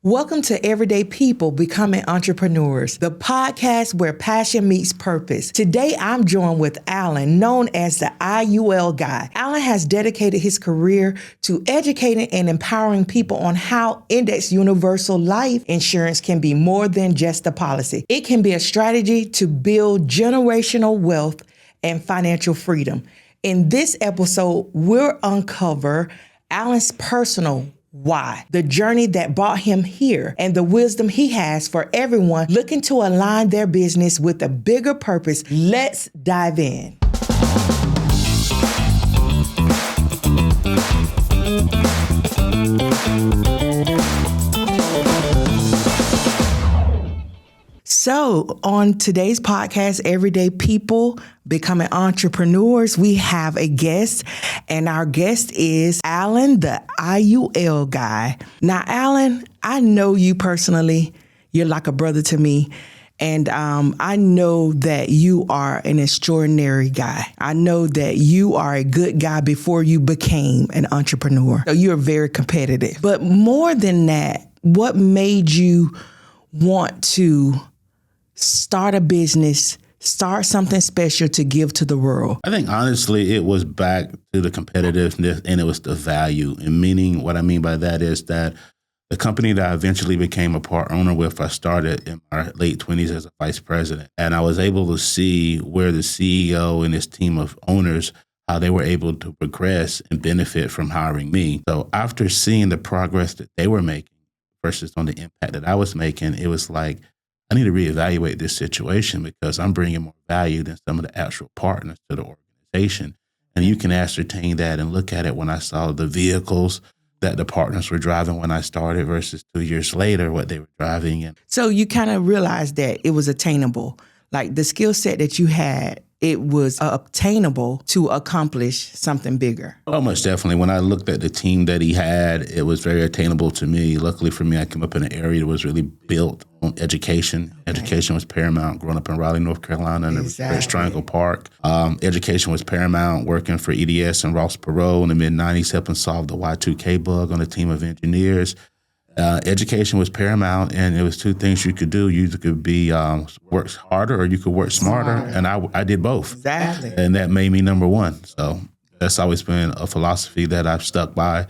Welcome to Everyday People Becoming Entrepreneurs, the podcast where passion meets purpose. Today, I'm joined with Alan, known as the IUL guy. Alan has dedicated his career to educating and empowering people on how Index Universal Life Insurance can be more than just a policy. It can be a strategy to build generational wealth and financial freedom. In this episode, we'll uncover Alan's personal why, the journey that brought him here, and the wisdom he has for everyone looking to align their business with a bigger purpose. Let's dive in. So on today's podcast, Everyday People Becoming Entrepreneurs, we have a guest, and our guest is Alan, the IUL guy. Now, Alan, I know you personally. You're like a brother to me. And I know that you are an extraordinary guy. I know that you are a good guy before you became an entrepreneur. So you're very competitive. But more than that, what made you want to start a business, start something special to give to the world? I think honestly, it was back to the competitiveness and it was the value. And meaning what I mean by that is that the company that I eventually became a part owner with, I started in my late 20s as a vice president. And I was able to see where the CEO and his team of owners, how they were able to progress and benefit from hiring me. So after seeing the progress that they were making versus on the impact that I was making, it was like, I need to reevaluate this situation because I'm bringing more value than some of the actual partners to the organization. And you can ascertain that and look at it when I saw the vehicles that the partners were driving when I started versus 2 years later, what they were driving. And so you kind of realized that it was attainable. Like the skill set that you had, it was obtainable to accomplish something bigger. Oh, most definitely. When I looked at the team that he had, it was very attainable to me. Luckily for me, I came up in an area that was really built on education. Okay. Education was paramount. Growing up in Raleigh, North Carolina, in the Triangle Park. Education was paramount. Working for EDS and Ross Perot in the mid-'90s, helping solve the Y2K bug on a team of engineers. Education was paramount, and it was two things you could do. You could be work harder, or you could work smarter, and I did both. Exactly, and that made me number one. So that's always been a philosophy that I've stuck by: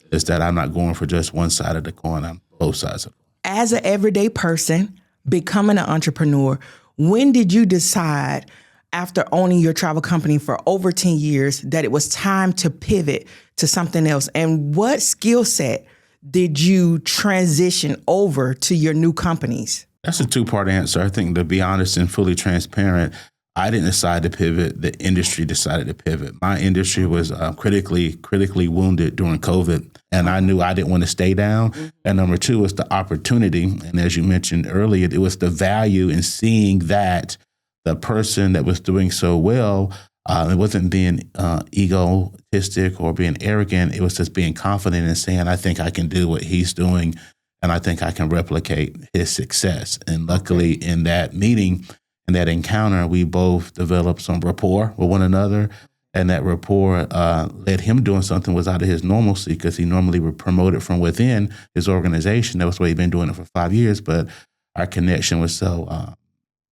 is that I'm not going for just one side of the coin. I'm both sides of it. As an everyday person, becoming an entrepreneur, when did you decide, after owning your travel company for over 10 years, that it was time to pivot to something else? And what skill set did you transition over to your new companies? That's a two-part answer. I think, to be honest and fully transparent, I didn't decide to pivot. The industry decided to pivot. My industry was critically wounded during COVID, and I knew I didn't want to stay down. Mm-hmm. And number two was the opportunity. And as you mentioned earlier, it was the value in seeing that the person that was doing so well, it wasn't being egotistic or being arrogant. It was just being confident and saying, I think I can do what he's doing, and I think I can replicate his success. And luckily in that meeting, in that encounter, we both developed some rapport with one another. And that rapport led him doing something was out of his normalcy, because he normally would promote it from within his organization. That was why he'd been doing it for 5 years. But our connection was so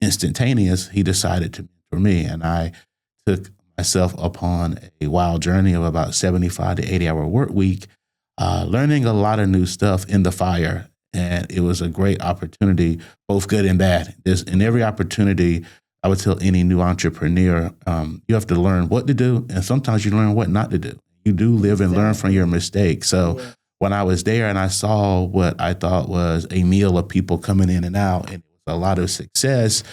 instantaneous, he decided to mentor me. And I took myself upon a wild journey of about 75 to 80-hour work week, learning a lot of new stuff in the fire. And it was a great opportunity, both good and bad. In every opportunity, I would tell any new entrepreneur, you have to learn what to do, and sometimes you learn what not to do. You do live and learn from your mistakes. So when I was there and I saw what I thought was a meal of people coming in and out, and it was a lot of success,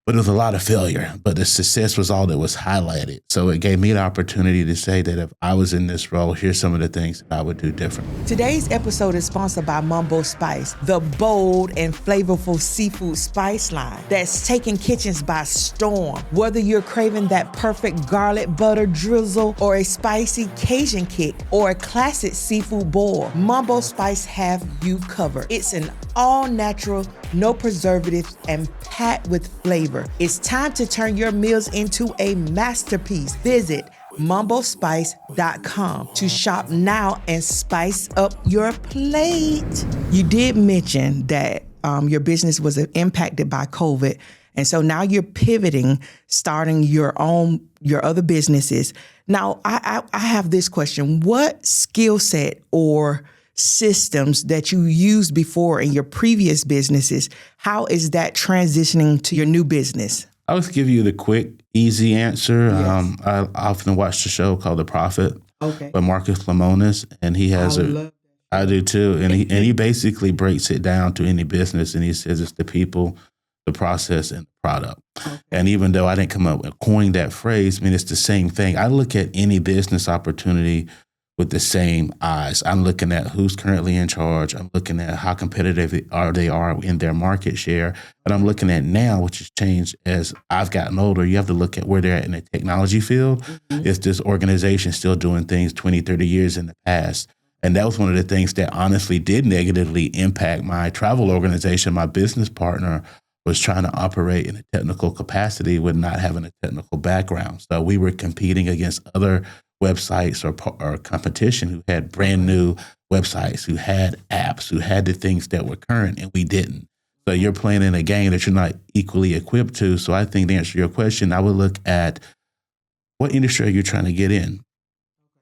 but it was a lot of failure. But the success was all that was highlighted. So it gave me the opportunity to say that if I was in this role, here's some of the things that I would do differently. Today's episode is sponsored by Mumbo Spice, the bold and flavorful seafood spice line that's taking kitchens by storm. Whether you're craving that perfect garlic butter drizzle, or a spicy Cajun kick, or a classic seafood boil, Mumbo Spice have you covered. It's an all-natural, no preservatives, and packed with flavor. It's time to turn your meals into a masterpiece. Visit mumblespice.com to shop now and spice up your plate. You did mention that your business was impacted by COVID. And so now you're pivoting, starting your other businesses. Now, I have this question. What skill set or systems that you used before in your previous businesses, how is that transitioning to your new business? I would give you the quick, easy answer. Yes. I often watch the show called The Prophet Okay. by Marcus Lemonis, and he has I do too, and he basically breaks it down to any business, and he says it's the people, the process, and the product. Okay. And even though I didn't come up with coining that phrase, I mean it's the same thing. I look at any business opportunity with the same eyes. I'm looking at who's currently in charge. I'm looking at how competitive they are in their market share. And I'm looking at now, which has changed as I've gotten older, you have to look at where they're at in the technology field. Mm-hmm. Is this organization still doing things 20, 30 years in the past? And that was one of the things that honestly did negatively impact my travel organization. My business partner was trying to operate in a technical capacity with not having a technical background. So we were competing against other websites or competition who had brand new websites, who had apps, who had the things that were current, and we didn't. So you're playing in a game that you're not equally equipped to. So I think to answer your question, I would look at what industry are you trying to get in?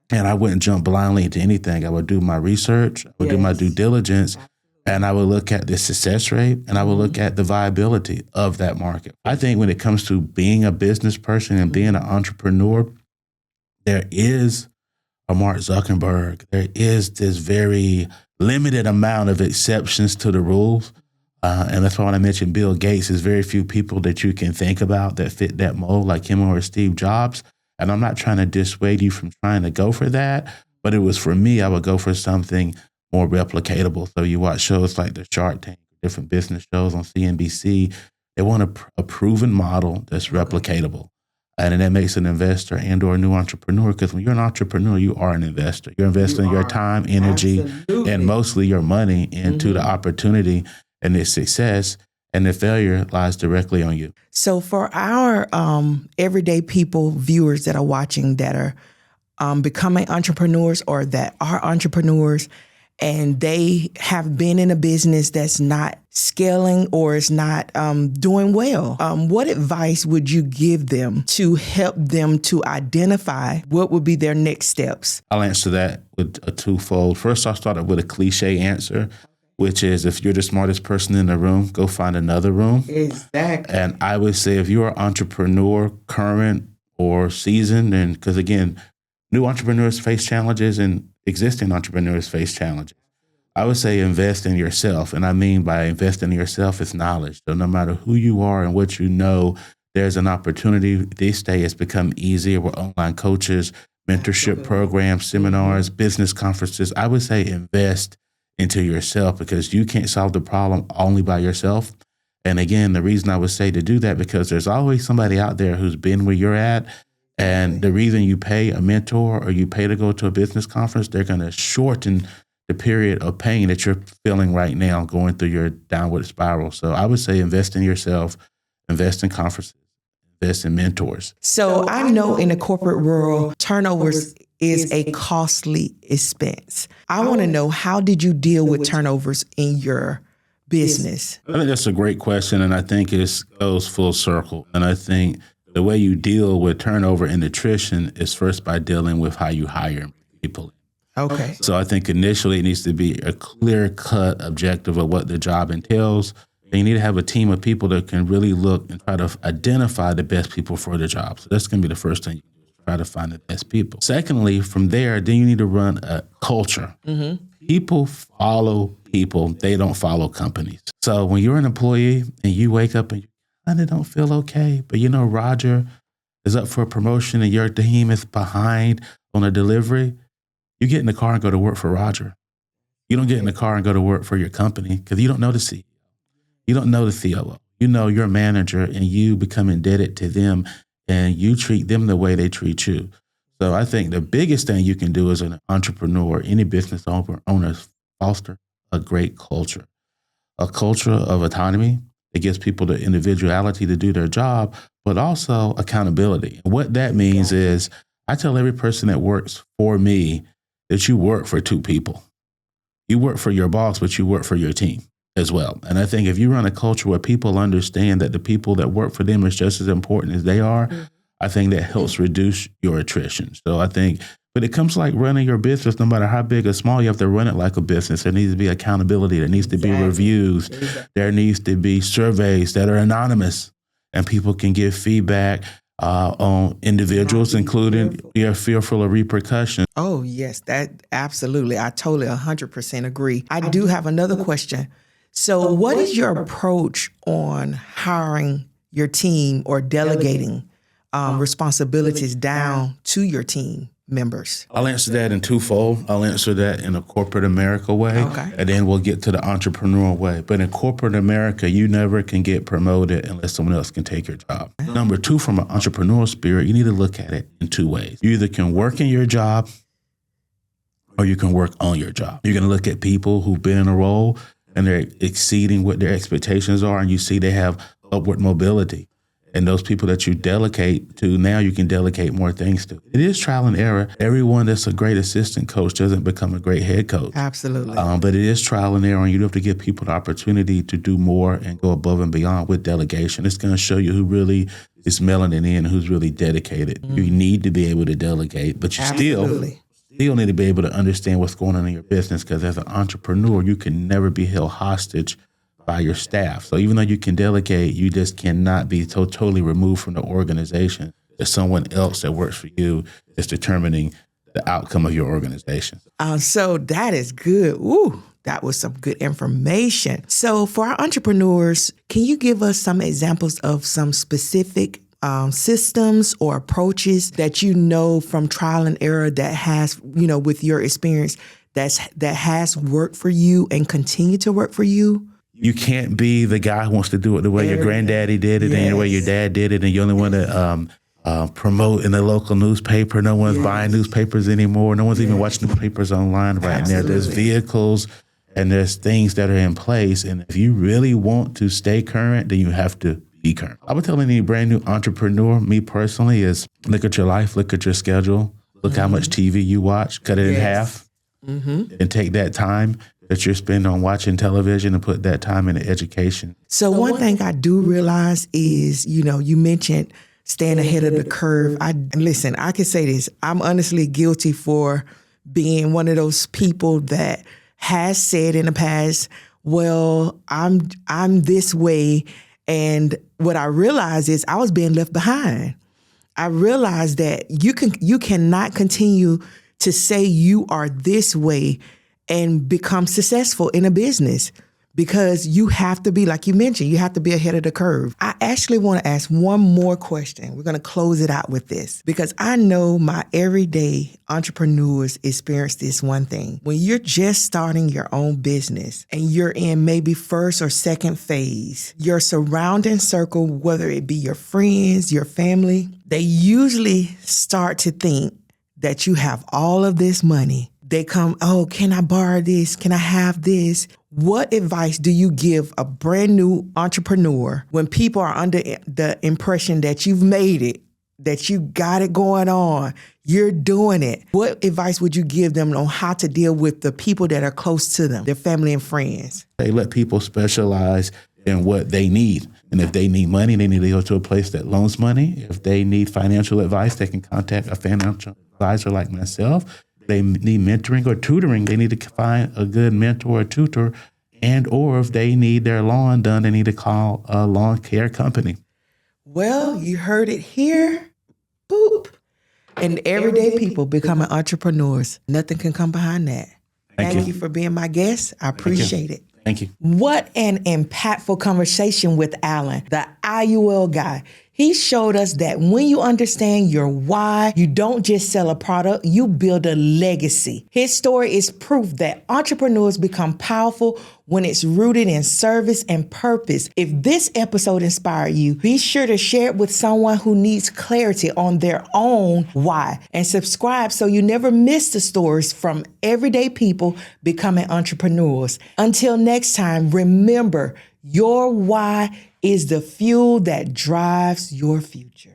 And I wouldn't jump blindly into anything. I would do my research, I would do my due diligence, and I would look at the success rate, and I would look at the viability of that market. I think when it comes to being a business person and being an entrepreneur, there is a Mark Zuckerberg. There is this very limited amount of exceptions to the rules. And that's why when I mentioned Bill Gates, there's very few people that you can think about that fit that mold like him or Steve Jobs. And I'm not trying to dissuade you from trying to go for that, but it was for me, I would go for something more replicatable. So you watch shows like the Shark Tank, different business shows on CNBC. They want a proven model that's replicatable. And that makes an investor and or a new entrepreneur, because when you're an entrepreneur, you are an investor. You're investing your time, energy, and mostly your money into the opportunity and the success, and the failure lies directly on you. So for our everyday people, viewers that are watching that are becoming entrepreneurs or that are entrepreneurs, and they have been in a business that's not scaling or is not doing well, what advice would you give them to help them to identify what would be their next steps? I'll answer that with a twofold. First, I'll start with a cliche answer, which is if you're the smartest person in the room, go find another room. Exactly. And I would say if you're an entrepreneur, current or seasoned, and because again, new entrepreneurs face challenges and existing entrepreneurs face challenges. I would say invest in yourself. And I mean by investing in yourself is knowledge. So no matter who you are and what you know, there's an opportunity. This day it's become easier with online coaches, mentorship programs, seminars, business conferences. I would say invest into yourself, because you can't solve the problem only by yourself. And again, the reason I would say to do that, because there's always somebody out there who's been where you're at. And the reason you pay a mentor or you pay to go to a business conference, they're going to shorten the period of pain that you're feeling right now going through your downward spiral. So I would say invest in yourself, invest in conferences, invest in mentors. So I know in the corporate world, turnovers is a costly expense. I want to know, how did you deal with turnovers in your business? I think that's a great question, and I think it goes full circle. And I think the way you deal with turnover and attrition is first by dealing with how you hire people. Okay. So I think initially it needs to be a clear-cut objective of what the job entails. And you need to have a team of people that can really look and try to identify the best people for the job. So that's going to be the first thing you do, try to find the best people. Secondly, from there, then you need to run a culture. Mm-hmm. People follow people. They don't follow companies. So when you're an employee and you wake up and you kind of don't feel okay, but you know Roger is up for a promotion and your team is behind on a delivery, you get in the car and go to work for Roger. You don't get in the car and go to work for your company because you don't know the CEO. You don't know the COO. You know your manager, and you become indebted to them, and you treat them the way they treat you. So I think the biggest thing you can do as an entrepreneur, any business owner, foster a great culture, a culture of autonomy that gives people the individuality to do their job, but also accountability. And what that means is I tell every person that works for me that you work for two people. You work for your boss, but you work for your team as well. And I think if you run a culture where people understand that the people that work for them is just as important as they are, I think that helps reduce your attrition. So I think, but it comes like running your business, no matter how big or small, you have to run it like a business. There needs to be accountability. There needs to be reviews. There needs to be surveys that are anonymous and people can give feedback on individuals, including you're fearful of repercussions. Oh, yes, that absolutely. I totally 100% agree. I do have another question. So what is your approach on hiring your team or delegating responsibilities down to your team members? I'll answer that in twofold. I'll answer that in a corporate America way, and then we'll get to the entrepreneurial way. But in corporate America, you never can get promoted unless someone else can take your job. Number two, from an entrepreneurial spirit, you need to look at it in two ways. You either can work in your job or you can work on your job. You're going to look at people who've been in a role and they're exceeding what their expectations are, and you see they have upward mobility. And those people that you delegate to, now you can delegate more things to. It is trial and error. Everyone that's a great assistant coach doesn't become a great head coach. Absolutely. But it is trial and error, and you have to give people the opportunity to do more and go above and beyond with delegation. It's going to show you who really is melanin in, who's really dedicated. You need to be able to delegate, but you still need to be able to understand what's going on in your business, because as an entrepreneur, you can never be held hostage by your staff. So even though you can delegate, you just cannot be totally removed from the organization. There's someone else that works for you is determining the outcome of your organization. So that is good. Ooh, that was some good information. So for our entrepreneurs, can you give us some examples of some specific systems or approaches that you know from trial and error that has, with your experience, that has worked for you and continue to work for you? You can't be the guy who wants to do it the way your granddaddy did it and the way your dad did it, and you only want to promote in the local newspaper. No one's buying newspapers anymore. No one's even watching newspapers online right now. There's vehicles and there's things that are in place. And if you really want to stay current, then you have to be current. I would tell any brand new entrepreneur, me personally, is look at your life, look at your schedule, look how much TV you watch, cut it in half, and take that time that you're spending on watching television and put that time into education. So one thing I do realize is, you mentioned staying ahead of the curve. Listen, I can say this. I'm honestly guilty for being one of those people that has said in the past, well, I'm this way. And what I realized is I was being left behind. I realized that you cannot continue to say you are this way and become successful in a business, because you have to be, like you mentioned, you have to be ahead of the curve. I actually want to ask one more question. We're going to close it out with this, because I know my everyday entrepreneurs experience this one thing. When you're just starting your own business and you're in maybe first or second phase, your surrounding circle, whether it be your friends, your family, they usually start to think that you have all of this money. They come, oh, can I borrow this? Can I have this? What advice do you give a brand new entrepreneur when people are under the impression that you've made it, that you got it going on, you're doing it? What advice would you give them on how to deal with the people that are close to them, their family and friends? They let people specialize in what they need. And if they need money, they need to go to a place that loans money. If they need financial advice, they can contact a financial advisor like myself. They need mentoring or tutoring, they need to find a good mentor or tutor. And or if they need their lawn done, they need to call a lawn care company. Well, you heard it here. Boop. And everyday people becoming entrepreneurs. Nothing can come behind that. Thank you for being my guest. I appreciate it. Thank you. What an impactful conversation with Alan, the IUL guy. He showed us that when you understand your why, you don't just sell a product, you build a legacy. His story is proof that entrepreneurs become powerful when it's rooted in service and purpose. If this episode inspired you, be sure to share it with someone who needs clarity on their own why, and subscribe so you never miss the stories from everyday people becoming entrepreneurs. Until next time, remember, your why is the fuel that drives your future.